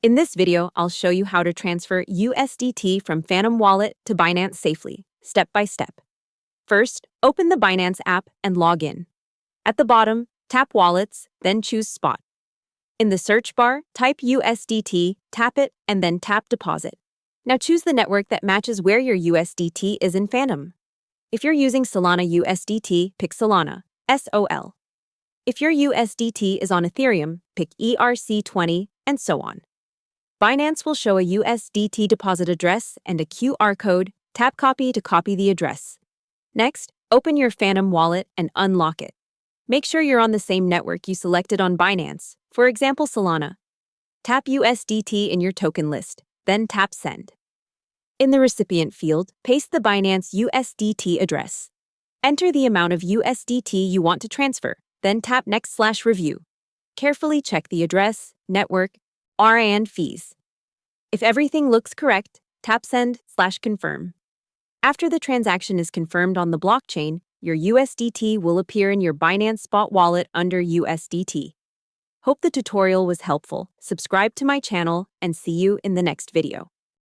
In this video, I'll show you how to transfer USDT from Phantom Wallet to Binance safely, step by step. First, open the Binance app and log in. At the bottom, tap Wallets, then choose Spot. In the search bar, type USDT, tap it, and then tap Deposit. Now choose the network that matches where your USDT is in Phantom. If you're using Solana USDT, pick Solana, SOL. If your USDT is on Ethereum, pick ERC20, and so on. Binance will show a USDT deposit address and a QR code. Tap Copy to copy the address. Next, open your Phantom wallet and unlock it. Make sure you're on the same network you selected on Binance, for example Solana. Tap USDT in your token list, then tap Send. In the recipient field, paste the Binance USDT address. Enter the amount of USDT you want to transfer, then tap Next/Review. Carefully check the address, network, and fees. If everything looks correct, tap Send/Confirm. After the transaction is confirmed on the blockchain, your USDT will appear in your Binance Spot wallet under USDT. Hope the tutorial was helpful. Subscribe to my channel and see you in the next video.